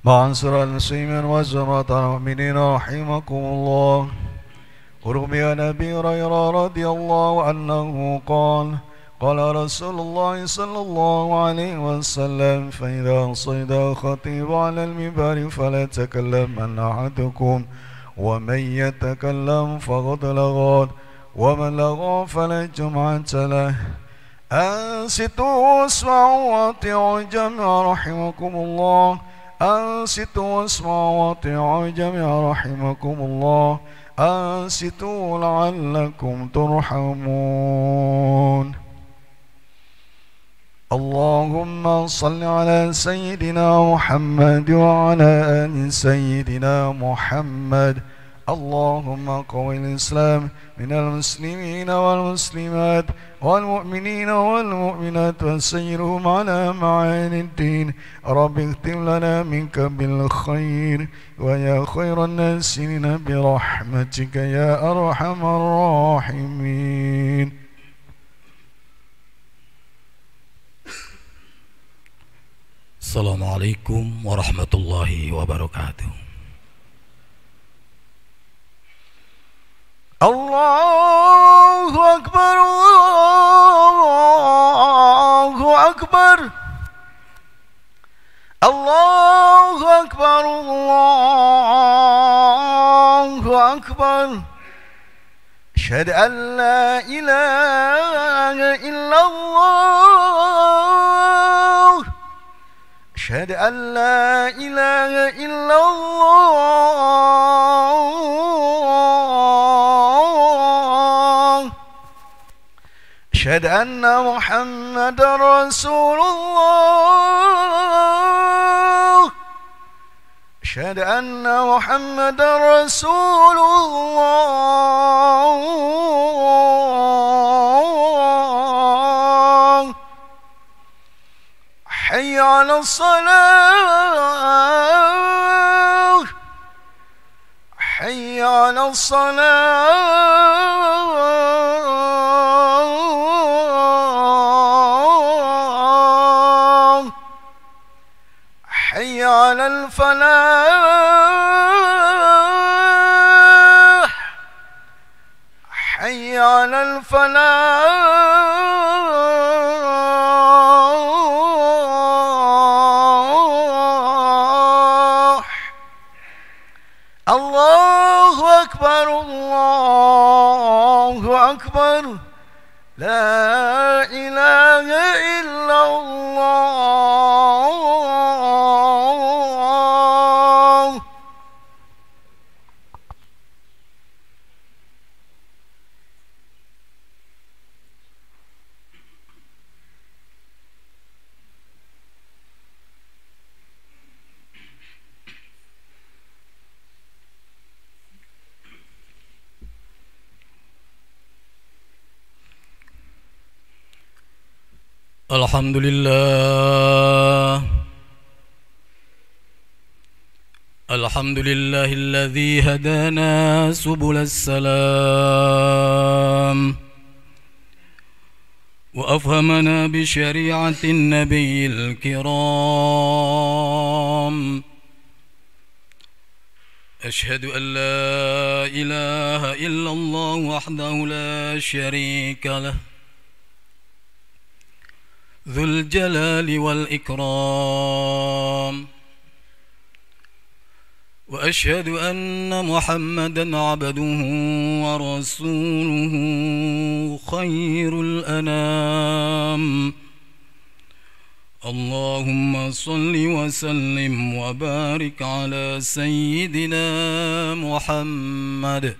معاشر المسلمين وجماعة المؤمنين رحمكم الله. وروي عن أبي هريرة رضي الله عنه قال قال رسول الله صلى الله عليه وسلم: فإذا صعد الخطيب على المنبر فلا يتكلم أحدكم، ومن يتكلم فقد لغى، ومن لغى فلا جمعة له. أنصتوا واسمعوا وأطيعوا الجميع رحمكم الله. أنصتوا واسمعوا وأطيعوا الجميع رحمكم الله. أنصتوا لعلكم ترحمون. اللهم صل على سيدنا محمد وعلى آل سيدنا محمد. اللهم قوي الإسلام من المسلمين والمسلمات والمؤمنين والمؤمنات وسيرهم على معاني الدين. رب اختم لنا منك بالخير ويا خير الناسين برحمتك يا أرحم الراحمين. Assalamualaikum warahmatullahi wabarakatuh. Allahu Akbar, Allahu Akbar, Allahu Akbar, Allahu Akbar. Asyhadu an la ilaha illallah. Asyhadu an la ilaha illallah. Asyhadu anna Muhammadar Rasulullah. Asyhadu anna Muhammadar Rasulullah. Hayya 'alas salah. Hayya 'alas salah. Hayya 'alal falah. Hayya 'alal falah. Allahu Akbar, Allahu Akbar. La ilaha illallah. Alhamdulillah. Alhamdulillahilladzi hadana subulas salam wa afhamana bi syari'atin nabiyil kiram. Ashhadu an la ilaha illallah wahdahu la syarika lah, Dzul Jalali wal Ikram. Wa ashhadu anna Muhammadan abduhu wa rasuluhu khairul anam. Allahumma salli wa sallim wa barik ala sayyidina Muhammad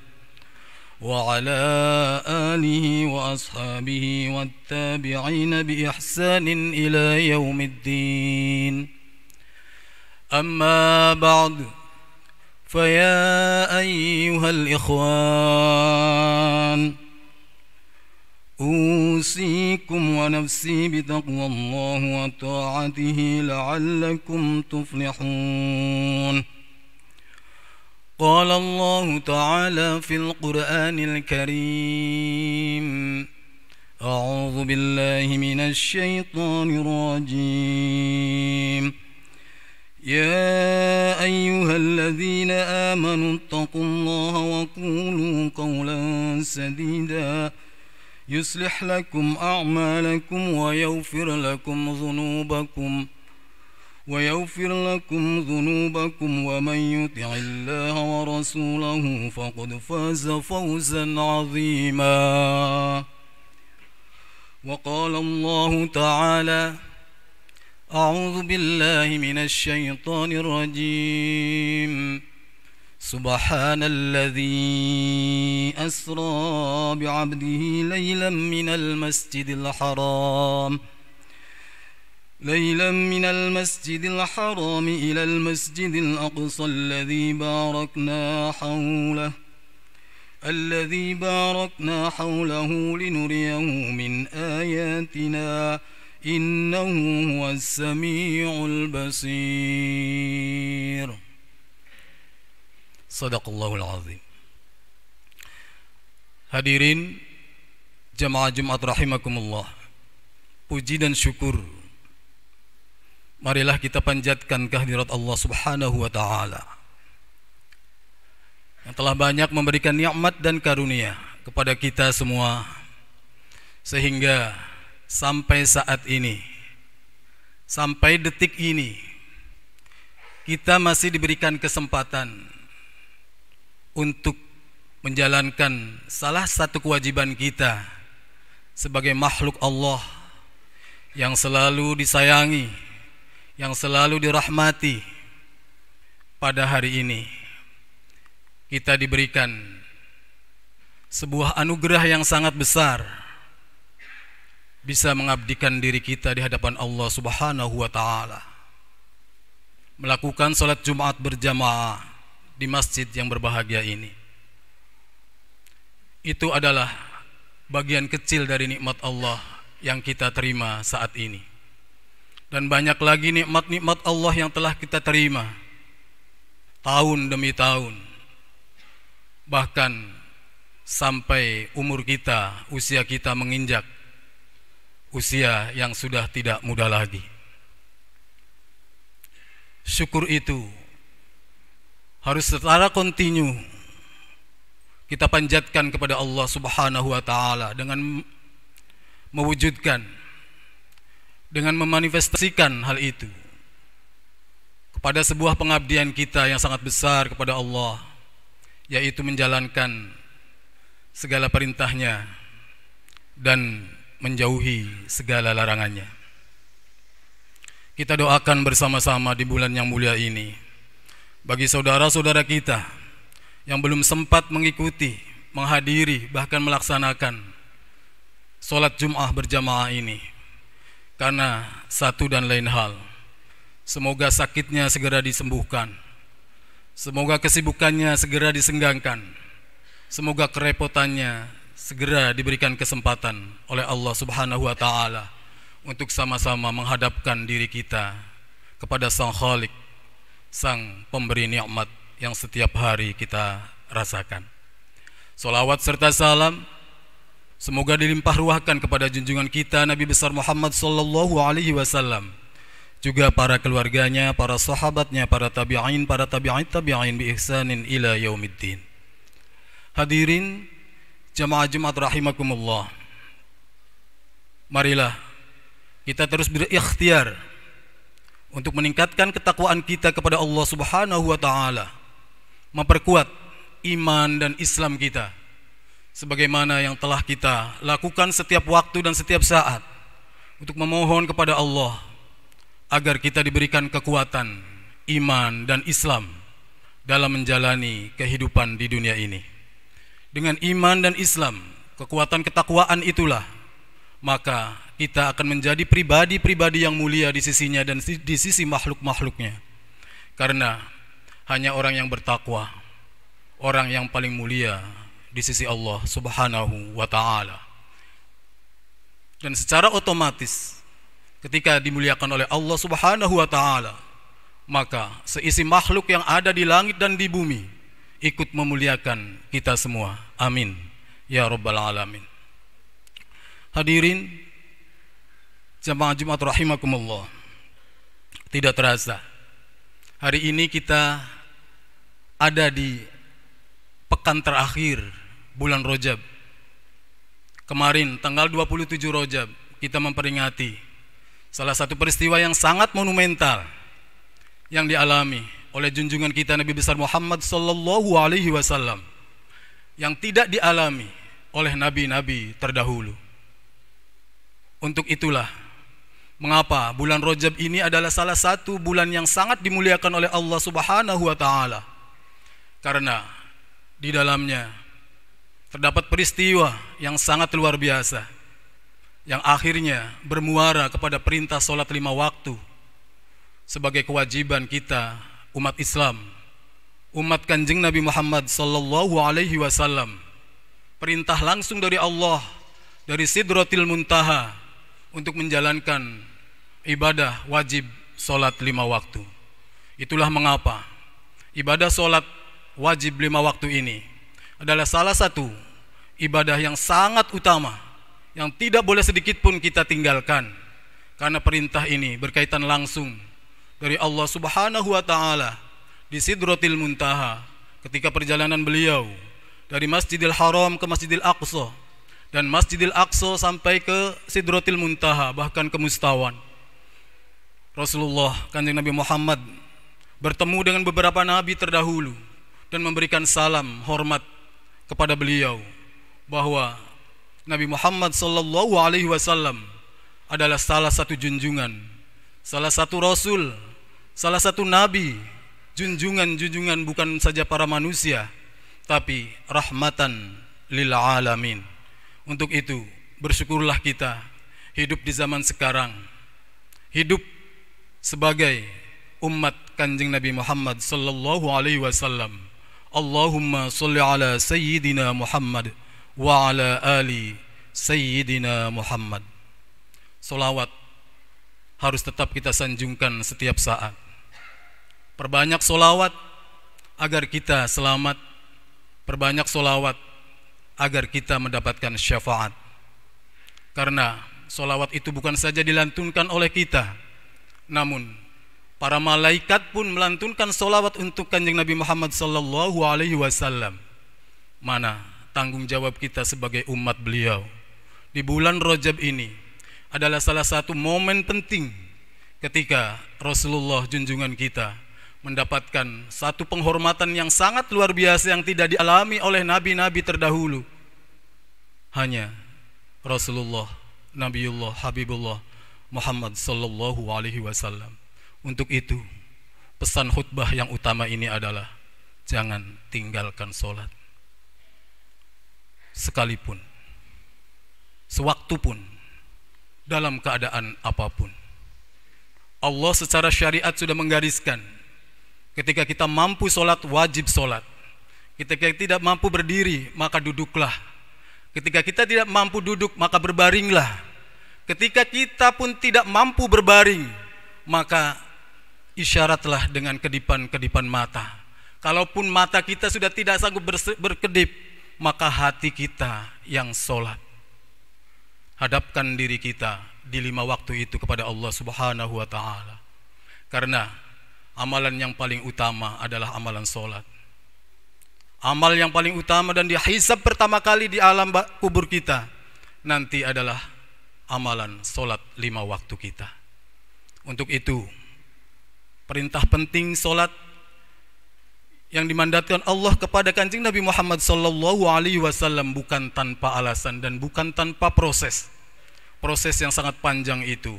وعلى آله وأصحابه والتابعين بإحسان إلى يوم الدين. أما بعد، فيا أيها الإخوان، أوصيكم ونفسي بتقوى الله وطاعته لعلكم تفلحون. قال الله تعالى في القرآن الكريم: أعوذ بالله من الشيطان الرجيم. يا أيها الذين آمنوا اتقوا الله وقولوا قولا سديدا يصلح لكم أعمالكم ويغفر لكم ذنوبكم ومن يطع الله ورسوله فقد فاز فوزا عظيما. وقال الله تعالى: أعوذ بالله من الشيطان الرجيم. سبحان الذي أسرى بعبده ليلا من المسجد الحرام إلى المسجد الأقصى الذي باركنا حوله لنريه من آياتنا إنه هو السميع البصير. Sadaqallahul azim. Hadirin jamaah Jumat rahimakumullah, puji dan syukur marilah kita panjatkan kehadirat Allah Subhanahu wa taala yang telah banyak memberikan nikmat dan karunia kepada kita semua, sehingga sampai saat ini, sampai detik ini, kita masih diberikan kesempatan untuk menjalankan salah satu kewajiban kita sebagai makhluk Allah yang selalu disayangi, yang selalu dirahmati. Pada hari ini kita diberikan sebuah anugerah yang sangat besar, bisa mengabdikan diri kita di hadapan Allah Subhanahu wa taala, melakukan salat Jumat berjamaah di masjid yang berbahagia ini. Itu adalah bagian kecil dari nikmat Allah yang kita terima saat ini. Dan banyak lagi nikmat-nikmat Allah yang telah kita terima tahun demi tahun, bahkan sampai umur kita, usia kita menginjak usia yang sudah tidak muda lagi. Syukur itu harus secara kontinu kita panjatkan kepada Allah Subhanahu wa taala dengan mewujudkan, dengan memanifestasikan hal itu kepada sebuah pengabdian kita yang sangat besar kepada Allah, yaitu menjalankan segala perintahnya dan menjauhi segala larangannya. Kita doakan bersama-sama di bulan yang mulia ini bagi saudara-saudara kita yang belum sempat mengikuti, menghadiri, bahkan melaksanakan sholat Jum'ah berjamaah ini karena satu dan lain hal. Semoga sakitnya segera disembuhkan, semoga kesibukannya segera disenggangkan, semoga kerepotannya segera diberikan kesempatan oleh Allah Subhanahu wa taala untuk sama-sama menghadapkan diri kita kepada Sang Khalik, Sang pemberi nikmat yang setiap hari kita rasakan. Salawat serta salam semoga dilimpah ruahkan kepada junjungan kita Nabi besar Muhammad sallallahu alaihi wasallam, juga para keluarganya, para sahabatnya, para tabi'in, para tabi'in bi ihsanin ila yaumiddin. Hadirin jamaah Jumat rahimakumullah, marilah kita terus berikhtiar untuk meningkatkan ketakwaan kita kepada Allah Subhanahu wa taala, memperkuat iman dan Islam kita sebagaimana yang telah kita lakukan setiap waktu dan setiap saat, untuk memohon kepada Allah agar kita diberikan kekuatan iman dan Islam dalam menjalani kehidupan di dunia ini. Dengan iman dan Islam, kekuatan ketakwaan itulah, maka kita akan menjadi pribadi-pribadi yang mulia di sisinya dan di sisi makhluk-makhluknya. Karena hanya orang yang bertakwa, orang yang paling mulia di sisi Allah Subhanahu wa ta'ala. Dan secara otomatis ketika dimuliakan oleh Allah Subhanahu wa ta'ala, maka seisi makhluk yang ada di langit dan di bumi ikut memuliakan kita semua. Amin ya rabbal alamin. Hadirin jamaah Jumat rahimakumullah, tidak terasa Hari ini kita ada di pekan terakhir bulan Rajab. Kemarin tanggal 27 Rajab kita memperingati salah satu peristiwa yang sangat monumental yang dialami oleh junjungan kita Nabi besar Muhammad sallallahu alaihi wasallam, yang tidak dialami oleh nabi-nabi terdahulu. Untuk itulah mengapa bulan Rajab ini adalah salah satu bulan yang sangat dimuliakan oleh Allah Subhanahu wa taala. Karena di dalamnya terdapat peristiwa yang sangat luar biasa yang akhirnya bermuara kepada perintah salat 5 waktu sebagai kewajiban kita umat Islam, umat Kanjeng Nabi Muhammad sallallahu alaihi wasallam. Perintah langsung dari Allah, dari Sidratil Muntaha, untuk menjalankan ibadah wajib solat 5 waktu. Itulah mengapa ibadah solat wajib 5 waktu ini adalah salah satu ibadah yang sangat utama, yang tidak boleh sedikit pun kita tinggalkan. Karena perintah ini berkaitan langsung dari Allah Subhanahu wa taala di Sidratil Muntaha ketika perjalanan beliau dari Masjidil Haram ke Masjidil Aqsa, dan Masjidil Aqsa sampai ke Sidratil Muntaha, bahkan ke Mustawan. Rasulullah Kanjeng Nabi Muhammad bertemu dengan beberapa nabi terdahulu dan memberikan salam hormat kepada beliau, bahwa Nabi Muhammad sallallahu alaihi wasallam adalah salah satu junjungan, salah satu rasul, salah satu nabi, junjungan bukan saja para manusia, tapi rahmatan lil alamin. Untuk itu, bersyukurlah kita hidup di zaman sekarang, hidup sebagai umat Kanjeng Nabi Muhammad sallallahu alaihi wasallam. Allahumma sholli ala sayyidina Muhammad wa ala ali sayyidina Muhammad. Solawat harus tetap kita sanjungkan setiap saat. Perbanyak solawat agar kita selamat, perbanyak solawat agar kita mendapatkan syafaat. Karena solawat itu bukan saja dilantunkan oleh kita, namun para malaikat pun melantunkan solawat untuk Kanjeng Nabi Muhammad sallallahu alaihi wasallam. Mana tanggung jawab kita sebagai umat beliau di bulan Rajab ini adalah salah satu momen penting ketika Rasulullah junjungan kita mendapatkan satu penghormatan yang sangat luar biasa yang tidak dialami oleh nabi-nabi terdahulu. Hanya Rasulullah, Nabiullah, Habibullah Muhammad sallallahu alaihi wasallam. Untuk itu, pesan khutbah yang utama ini adalah jangan tinggalkan solat. Sekalipun, sewaktu pun, dalam keadaan apapun. Allah secara syariat sudah menggariskan, ketika kita mampu solat, wajib solat. Ketika tidak mampu berdiri, maka duduklah. Ketika kita tidak mampu duduk, maka berbaringlah. Ketika kita pun tidak mampu berbaring, maka isyaratlah dengan kedipan-kedipan mata. Kalaupun mata kita sudah tidak sanggup berkedip, maka hati kita yang solat. Hadapkan diri kita di 5 waktu itu kepada Allah Subhanahu wa ta'ala. Karena amalan yang paling utama adalah amalan solat. Amal yang paling utama dan dihisab pertama kali di alam kubur kita nanti adalah amalan solat 5 waktu kita. Untuk itu, perintah penting solat yang dimandatkan Allah kepada Kanjeng Nabi Muhammad sallallahu alaihi wasallam bukan tanpa alasan dan bukan tanpa proses. Proses yang sangat panjang itu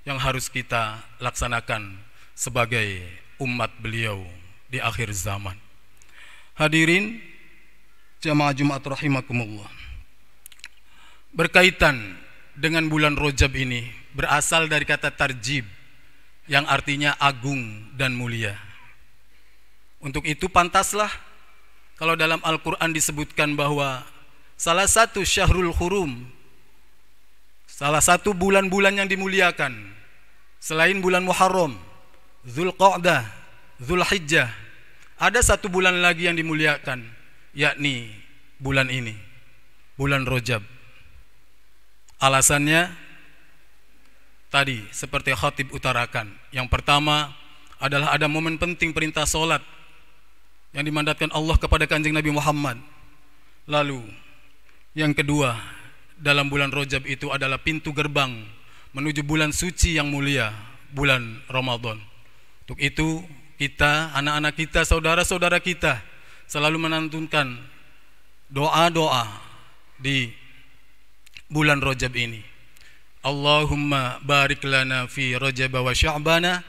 yang harus kita laksanakan sebagai umat beliau di akhir zaman. Hadirin jamaah Jumat rahimakumullah. Berkaitan dengan bulan Rajab ini berasal dari kata tarjib yang artinya agung dan mulia. Untuk itu pantaslah kalau dalam Al-Quran disebutkan bahwa salah satu syahrul hurum, salah satu bulan-bulan yang dimuliakan selain bulan Muharram, Dzulqa'dah, Dzulhijjah, ada satu bulan lagi yang dimuliakan, yakni bulan ini, bulan Rajab. Alasannya tadi seperti khatib utarakan. Yang pertama adalah ada momen penting perintah sholat yang dimandatkan Allah kepada Kanjeng Nabi Muhammad. Lalu yang kedua, dalam bulan Rajab itu adalah pintu gerbang menuju bulan suci yang mulia, bulan Ramadan. Untuk itu kita, anak-anak kita, saudara-saudara kita selalu menantunkan doa-doa di bulan Rajab ini. Allahumma barik lana fi Rajab wa Sya'bana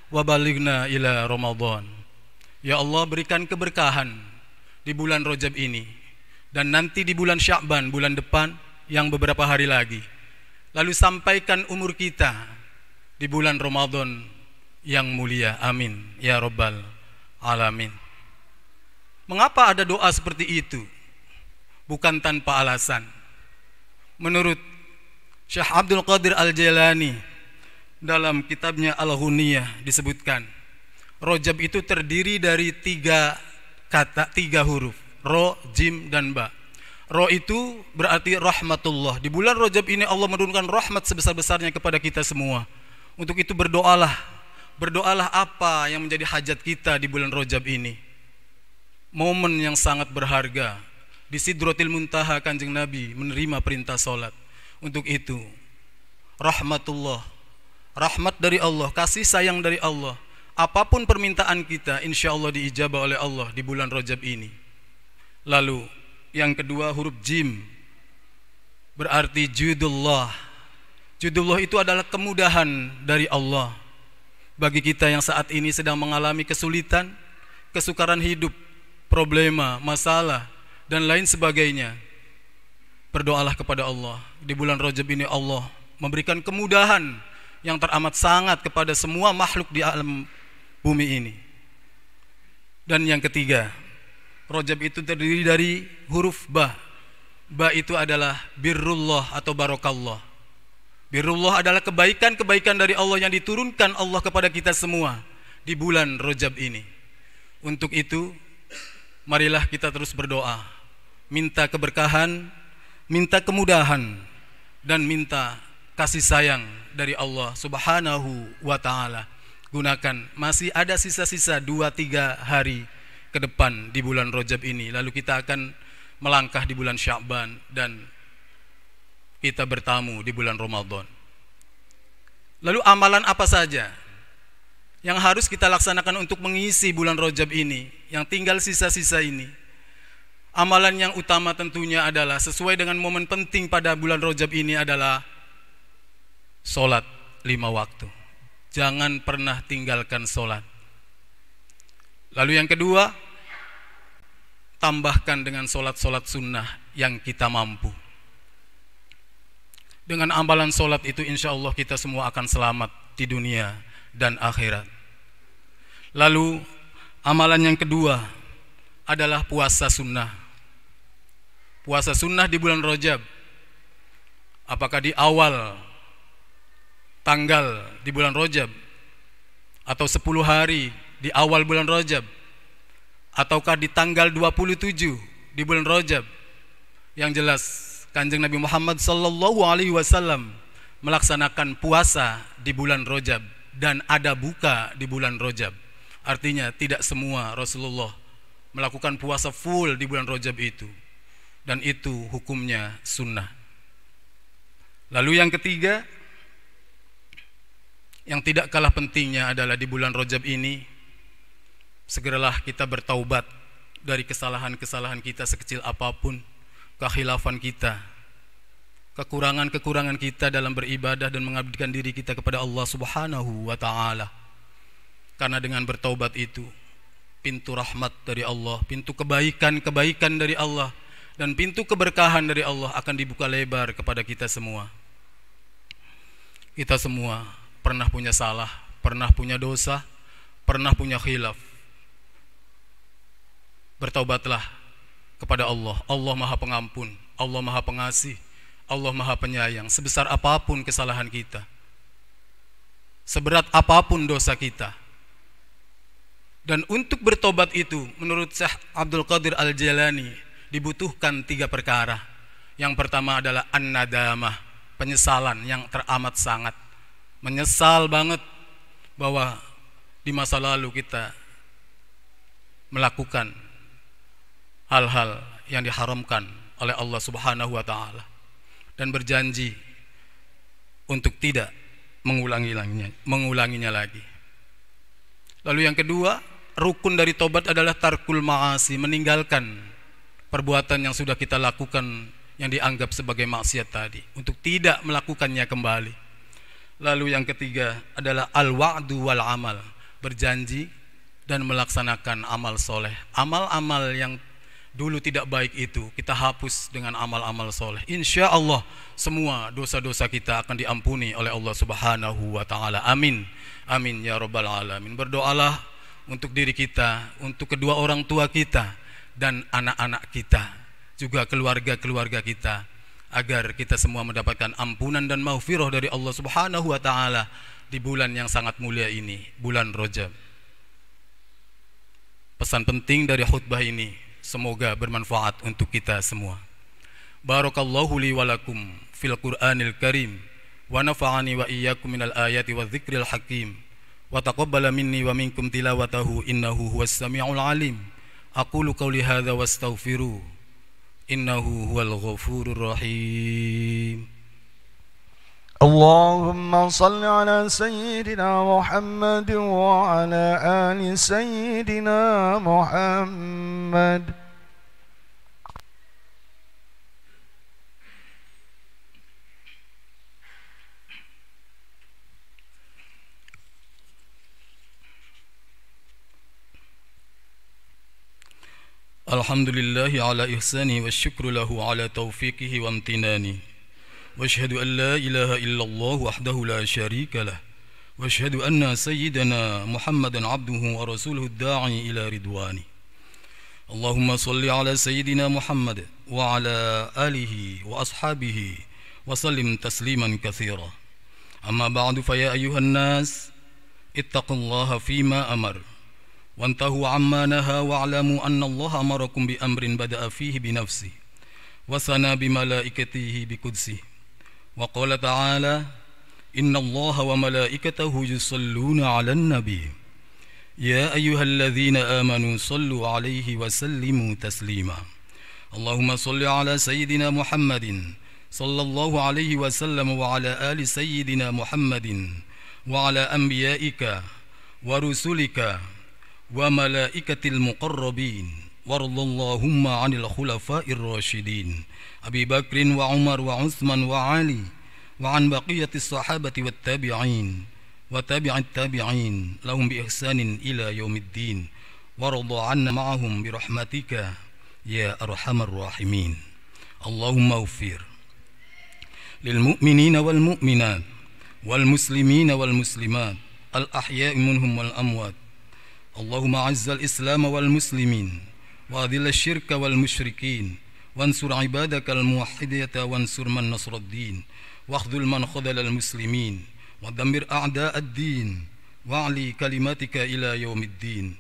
wa balighna ila Ramadan. Ya Allah, berikan keberkahan di bulan Rajab ini dan nanti di bulan Sya'ban, bulan depan yang beberapa hari lagi. Lalu sampaikan umur kita di bulan Ramadan yang mulia. Amin ya rabbal alamin. Mengapa ada doa seperti itu? Bukan tanpa alasan. Menurut Syekh Abdul Qadir Al-Jailani dalam kitabnya Al-Ghuniyah disebutkan, Rajab itu terdiri dari 3 kata, 3 huruf, ro, jim, dan ba. Ro itu berarti rahmatullah. Di bulan Rajab ini Allah menurunkan rahmat sebesar-besarnya kepada kita semua. Untuk itu berdoalah. Berdoalah apa yang menjadi hajat kita di bulan Rajab ini. Momen yang sangat berharga. Di Sidratil Muntaha Kanjeng Nabi menerima perintah sholat. Untuk itu rahmatullah, rahmat dari Allah, kasih sayang dari Allah. Apapun permintaan kita, insya Allah diijabah oleh Allah di bulan Rajab ini. Lalu yang kedua, huruf jim berarti judullah. Judullah itu adalah kemudahan dari Allah bagi kita yang saat ini sedang mengalami kesulitan, kesukaran hidup, problema, masalah, dan lain sebagainya. Berdoalah kepada Allah. Di bulan Rajab ini Allah memberikan kemudahan yang teramat sangat kepada semua makhluk di alam bumi ini. Dan yang ketiga, Rajab itu terdiri dari huruf ba. Ba itu adalah birrullah atau barokallah. Birrullah adalah kebaikan-kebaikan dari Allah yang diturunkan Allah kepada kita semua di bulan Rajab ini. Untuk itu, marilah kita terus berdoa, minta keberkahan, minta kemudahan, dan minta kasih sayang dari Allah Subhanahu wa ta'ala. Gunakan, masih ada sisa-sisa 2-3 hari ke depan di bulan Rajab ini. Lalu kita akan melangkah di bulan Sya'ban dan kita bertamu di bulan Ramadan. Lalu amalan apa saja yang harus kita laksanakan untuk mengisi bulan Rajab ini, yang tinggal sisa-sisa ini? Amalan yang utama tentunya adalah sesuai dengan momen penting pada bulan Rajab ini adalah sholat 5 waktu. Jangan pernah tinggalkan sholat. Lalu yang kedua, tambahkan dengan sholat-sholat sunnah yang kita mampu. Dengan amalan sholat itu insya Allah kita semua akan selamat di dunia dan akhirat. Lalu amalan yang kedua adalah puasa sunnah. Puasa sunnah di bulan Rajab, apakah di awal tanggal di bulan Rajab, atau 10 hari di awal bulan Rajab, ataukah di tanggal 27 di bulan Rajab. Yang jelas Kanjeng Nabi Muhammad SAW melaksanakan puasa di bulan Rajab dan ada buka di bulan Rajab. Artinya tidak semua Rasulullah melakukan puasa full di bulan Rajab itu. Dan itu hukumnya sunnah. Lalu yang ketiga, yang tidak kalah pentingnya adalah di bulan Rajab ini, segeralah kita bertaubat dari kesalahan-kesalahan kita sekecil apapun, kekhilafan kita, kekurangan-kekurangan kita dalam beribadah dan mengabdikan diri kita kepada Allah Subhanahu wa ta'ala. Karena dengan bertaubat itu, pintu rahmat dari Allah, pintu kebaikan-kebaikan dari Allah, dan pintu keberkahan dari Allah akan dibuka lebar kepada kita semua. Kita semua pernah punya salah, pernah punya dosa, pernah punya khilaf. Bertaubatlah kepada Allah. Allah Maha Pengampun, Allah Maha Pengasih, Allah Maha Penyayang. Sebesar apapun kesalahan kita, seberat apapun dosa kita. Dan untuk bertobat itu, menurut Syekh Abdul Qadir Al-Jailani, dibutuhkan 3 perkara. Yang pertama adalah an-nadamah, penyesalan yang teramat sangat. Menyesal banget bahwa di masa lalu kita melakukan hal-hal yang diharamkan oleh Allah Subhanahu wa taala dan berjanji untuk tidak mengulanginya lagi. Lalu yang kedua, rukun dari tobat adalah tarkul ma'asi, meninggalkan perbuatan yang sudah kita lakukan yang dianggap sebagai maksiat tadi, untuk tidak melakukannya kembali. Lalu yang ketiga adalah al-wa'du wal amal, berjanji dan melaksanakan amal soleh. Amal-amal yang dulu tidak baik itu kita hapus dengan amal-amal soleh. Insya Allah semua dosa-dosa kita akan diampuni oleh Allah Subhanahu wa ta'ala. Amin. Amin ya rabbal alamin. Berdoalah untuk diri kita, untuk kedua orang tua kita dan anak-anak kita, juga keluarga-keluarga kita, agar kita semua mendapatkan ampunan dan maghfirah dari Allah Subhanahu wa taala di bulan yang sangat mulia ini, bulan Rajab. Pesan penting dari khutbah ini semoga bermanfaat untuk kita semua. Barakallahu li wa lakum fil Qur'anil Karim wa nafa'ani wa iyyakum minal ayati wa dzikril hakim wa taqabbala minni wa minkum tilawatahu innahu huwas samiul alim. Aqulu qawli hadza wastaghfiru innahu huwal ghafurur rahim. اللهم صل على سيدنا محمد وعلى آل سيدنا محمد. Alhamdulillahi ala ihsani wa syukru lahu ala taufiqihi wa amtinani. Wa ashhadu an la ilaha illallah wahdahu la syarika lah. Wa ashhadu anna sayyidana Muhammadan abduhu wa rasuluhu da'i ila ridwani. Allahumma salli ala sayyidina Muhammad wa ala alihi wa ashabihi wa sallim tasliman katsira. Amma ba'du fa ya ayyuhan nas ittaqullaha fima amar. وانتهوا عما نهى واعلموا أن الله أمركم بأمر بدأ فيه بنفسه وثنى بملائكته بقدسه وقال تعالى إن الله وملائكته يصلون على النبي يا أيها الذين آمنوا صلوا عليه وسلموا تسليما اللهم صل على سيدنا محمد صلى الله عليه وسلم وعلى آل سيدنا محمد وعلى أنبيائك ورسلك وملائكة المقربين وارض اللهم عن الخلفاء الراشدين أبي بكر وعمر وعثمان وعلي وعن بقية الصحابة والتابعين وتابع التابعين لهم بإحسان إلى يوم الدين وارض عنا معهم برحمتك يا أرحم الراحمين اللهم اغفر للمؤمنين والمؤمنات والمسلمين والمسلمات الأحياء منهم والأموات اللهم أعز الإسلام والمسلمين وأذل الشرك والمشركين وانصر عبادك الموحدين وانصر من نصر الدين واخذل من خذل المسلمين ودمر أعداء الدين واعلي كلماتك إلى يوم الدين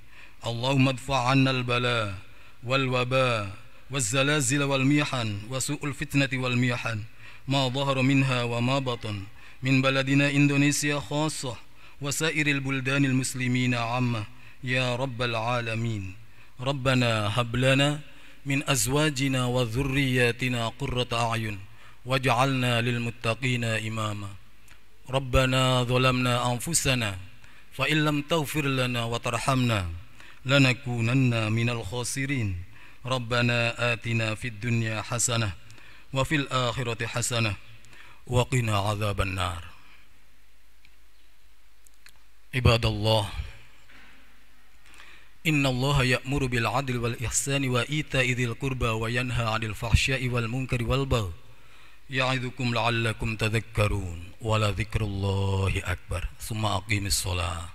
اللهم ادفع عنا البلاء والوباء والزلازل والميحن وسوء الفتنة والميحن ما ظهر منها وما بطن من بلدنا إندونيسيا خاصة وسائر البلدان المسلمين عامة يا رب العالمين ربنا هب لنا من أزواجنا وذرياتنا قرة أعين واجعلنا للمتقين إماما ربنا ظلمنا أنفسنا فإن لم تغفر لنا وترحمنا لنكونن من الخاسرين ربنا آتنا في الدنيا حسنة وفي الآخرة حسنة وقنا عذاب النار عباد الله إن الله يأمر بالعدل والإحسان وإيتاء ذي القربى وينهى عن الفحشاء والمنكر والبغي يعظكم لعلكم تذكرون ولذكر الله أكبر ثم أقيم الصلاة.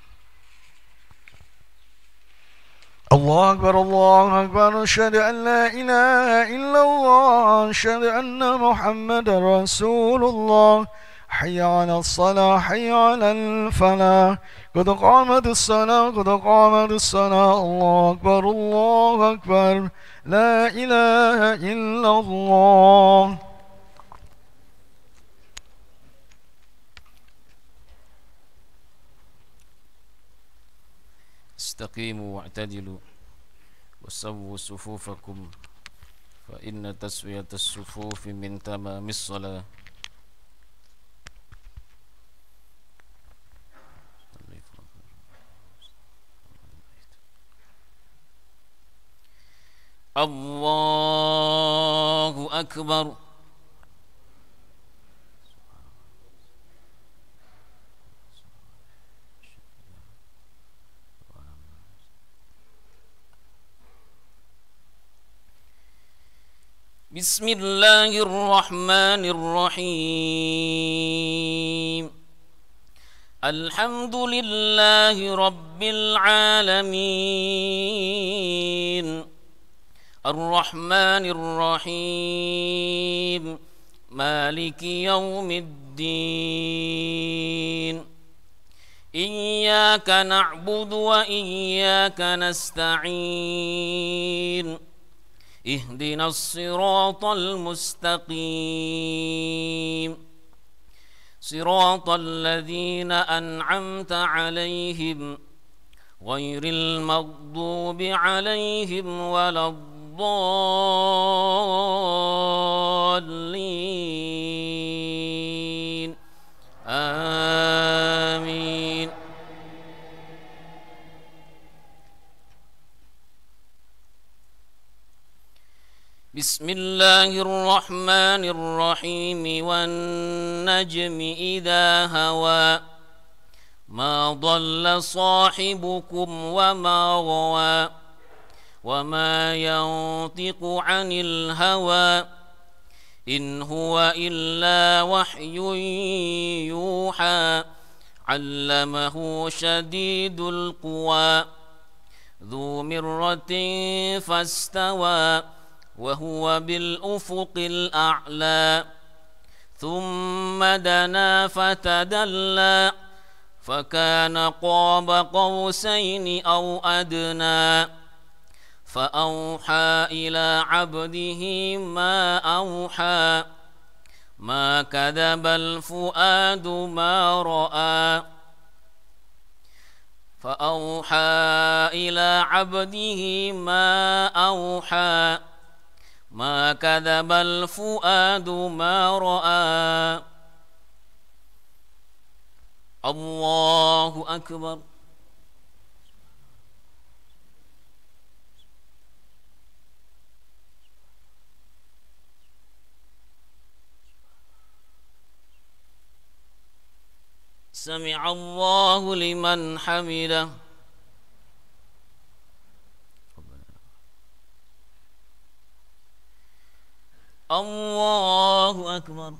الله أكبر الله أكبر أشهد أن لا إله إلا الله أشهد أن محمدا رسول الله حي على الصلاة حي على الفلاح قد قامت الصلاة قد قامت الصلاة الله أكبر لا إله إلا الله. واستقيموا واعتدلوا وسووا صفوفكم فإن تسوية الصفوف من تمام الصلاة. الله أكبر. بسم الله الرحمن الرحيم. الحمد لله رب العالمين الرحمن الرحيم مالك يوم الدين. إياك نعبد وإياك نستعين. اهدنا الصراط المستقيم صراط الذين أنعمت عليهم غير المغضوب عليهم ولا الضالين. آمين. بسم الله الرحمن الرحيم. والنجم إذا هوى ما ضل صاحبكم وما غوى وما ينطق عن الهوى إن هو إلا وحي يوحى. علمه شديد القوى ذو مرة فاستوى وهو بالأفق الأعلى. ثم دنا فتدلى فكان قاب قوسين أو أدنى. فأوحى إلى عبده ما أوحى. ما كذب الفؤاد ما رأى. فأوحى إلى عبده ما أوحى. ما كذب الفؤاد ما رأى. الله أكبر. سمع الله لمن حمده. الله أكبر.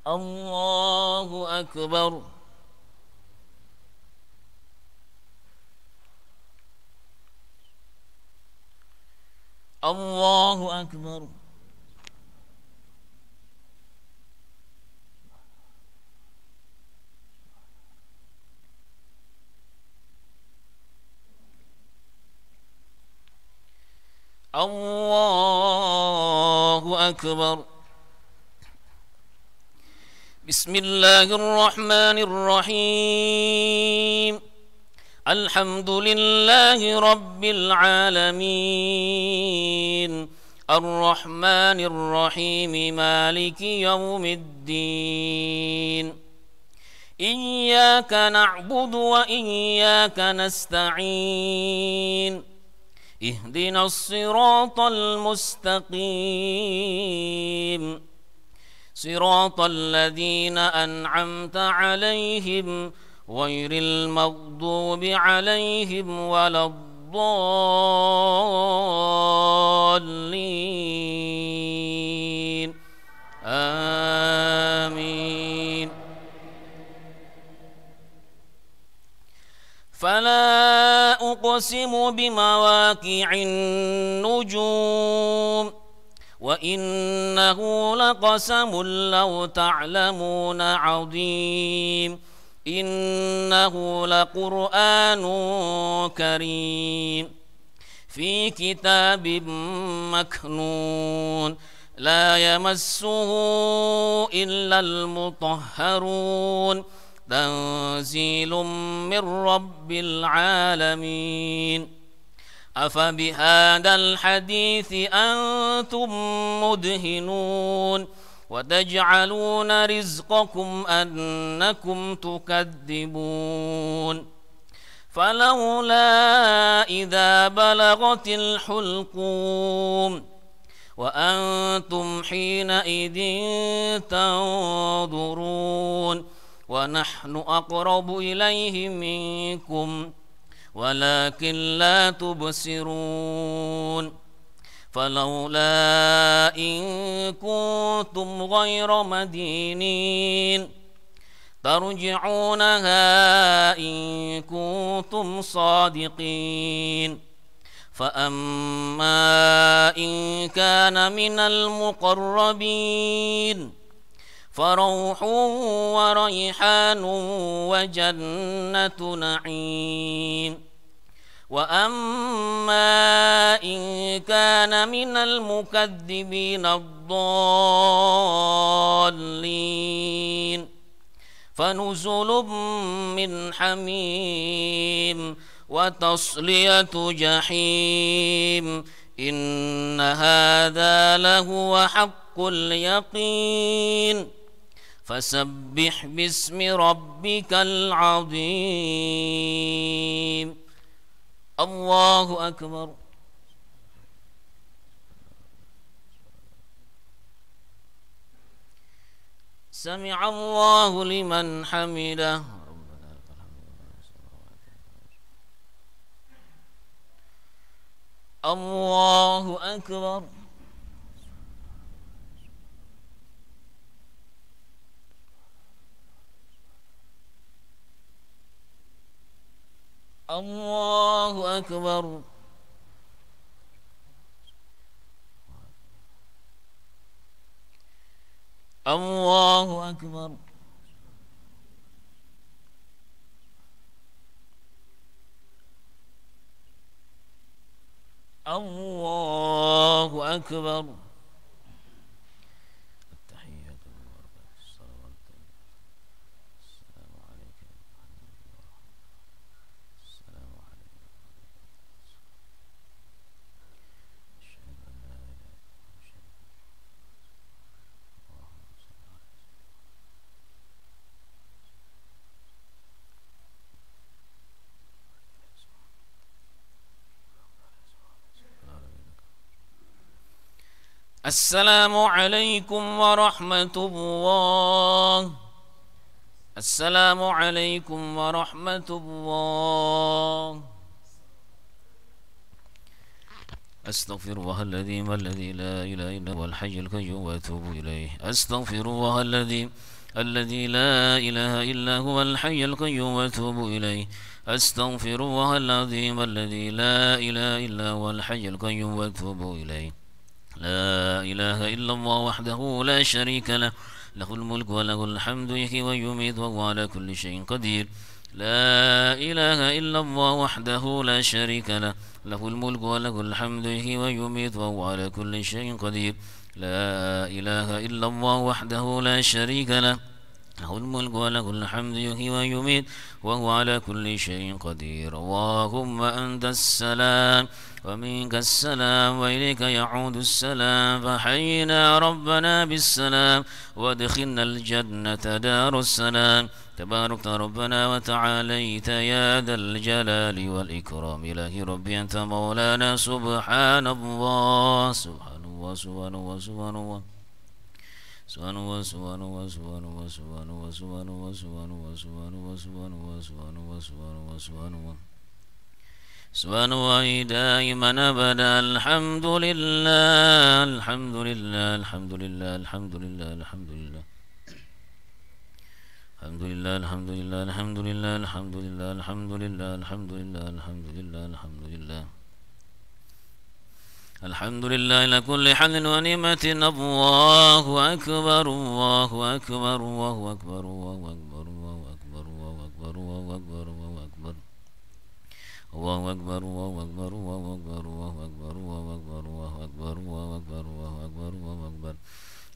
الله أكبر. الله أكبر. الله أكبر. بسم الله الرحمن الرحيم. الحمد لله رب العالمين الرحمن الرحيم مالك يوم الدين. إياك نعبد وإياك نستعين. اهدنا الصراط المستقيم صراط الذين أنعمت عليهم غير المغضوب عليهم ولا الضالين. آمين. فلا أقسم بمواقع النجوم وإنه لقسم لو تعلمون عظيم. إنه لقرآن كريم في كتاب مكنون لا يمسه إلا المطهرون تنزيل من رب العالمين أفبهذا الحديث أنتم مدهنون وتجعلون رزقكم أنكم تكذبون فلولا إذا بلغت الحلقوم وأنتم حينئذ تنظرون ونحن أقرب إليه منكم ولكن لا تبصرون فلولا إن كنتم غير مدينين ترجعونها إن كنتم صادقين فأما إن كان من المقربين فروح وريحان وجنة نعيم وأما إن كان من المكذبين الضالين فنزل من حميم وتصلية جحيم إن هذا لهو حق اليقين فسبح باسم ربك العظيم الله أكبر سمع الله لمن حمده الله أكبر الله أكبر الله أكبر الله أكبر التحيات والبركات الصلوات السلام عليك السلام عليك أشهد أن لا إله إلا السلام عليكم ورحمة الله السلام عليكم ورحمة الله أستغفر الله الذي لا إله إلا هو الحي القيوم وأتوب إليه أستغفر الله الذي لا إله إلا هو الحي القيوم وأتوب إليه أستغفر الله العظيم الذي لا إله إلا هو الحي القيوم وأتوب إليه لا إله إلا الله وحده لا شريك له له الملك وله الحمد يحيي ويميت وهو على كل شيء قدير لا إله إلا الله وحده لا شريك له له الملك وله الحمد يحيي ويميت وهو على كل شيء قدير لا إله إلا الله وحده لا شريك له له الملك وله الحمد يحيي ويميت وهو على كل شيء قدير اللهم أنت السلام ومنك السلام وإليك يعود السلام فحينا ربنا بالسلام وادخلنا الجنة دار السلام تبارك ربنا وتعاليت يا ذا الجلال والإكرام إلهي ربي أنت مولانا سبحان الله سبحان الله سبحان الله سبحان الله سبحان الله سبحان الله سبحان الله سبحان الله سبحان الله سبحان الله سبحان الله سبحان الله سبحان الله سبحان الله سبحان الله سبحان الله دائما أبدا الحمد لله الحمد لله الحمد لله الحمد لله الحمد لله الحمد لله الحمد لله الحمد لله الحمد لله الحمد لله الحمد لله الحمد لله الحمد لله الحمد لله لكل حل ونعمة الله أكبر الله أكبر الله أكبر الله أكبر الله أكبر الله أكبر الله أكبر الله أكبر الله أكبر الله أكبر الله أكبر الله أكبر الله أكبر الله أكبر الله أكبر الله أكبر الله أكبر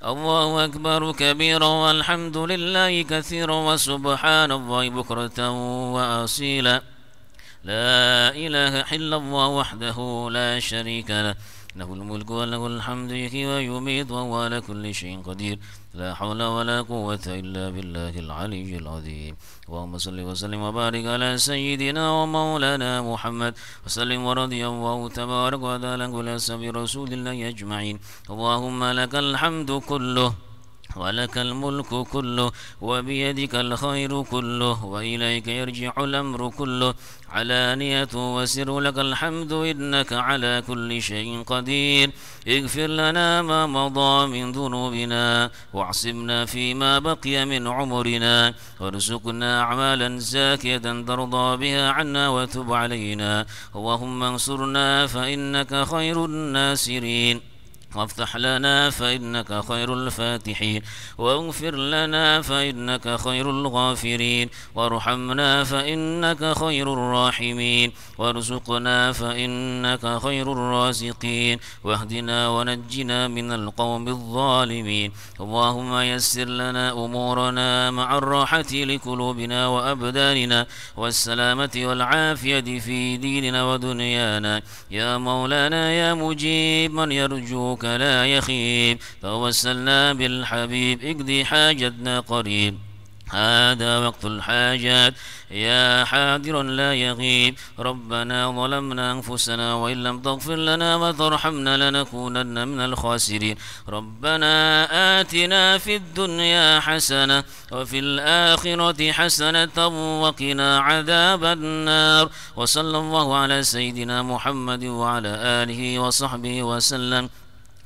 الله أكبر كبيرا والحمد لله كثيرا وسبحان الله بكرة وأصيلا لا إله إلا الله وحده لا شريك له له الملك وله الحمد يحيي ويميت وهو على كل شيء قدير لا حول ولا قوة إلا بالله العلي العظيم اللهم صل وسلم وبارك على سيدنا ومولانا محمد وسلم ورضي الله تبارك وتعالى عن كل أصحاب رسول الله أجمعين اللهم لك الحمد كله ولك الملك كله وبيدك الخير كله وإليك يرجع الأمر كله علانية وسر لك الحمد إنك على كل شيء قدير اغفر لنا ما مضى من ذنوبنا واعصمنا فيما بقي من عمرنا وارزقنا أعمالا زاكية ترضى بها عنا وتب علينا اللهم انصرنا فإنك خير الناصرين وافتح لنا فإنك خير الفاتحين واغفر لنا فإنك خير الغافرين وارحمنا فإنك خير الراحمين وارزقنا فإنك خير الرازقين واهدنا ونجنا من القوم الظالمين اللهم يسر لنا أمورنا مع الراحة لقلوبنا وأبداننا والسلامة والعافية في ديننا ودنيانا يا مولانا يا مجيب من يرجوك لا يخيب توسلنا بالحبيب اقضي حاجتنا قريب هذا وقت الحاجات يا حاضرا لا يغيب ربنا ظلمنا أنفسنا وإن لم تغفر لنا وترحمنا لنكونن من الخاسرين ربنا آتنا في الدنيا حسنة وفي الآخرة حسنة وقنا عذاب النار وصلى الله على سيدنا محمد وعلى آله وصحبه وسلم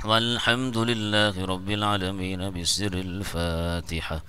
والحمد لله رب العالمين بسر الفاتحة.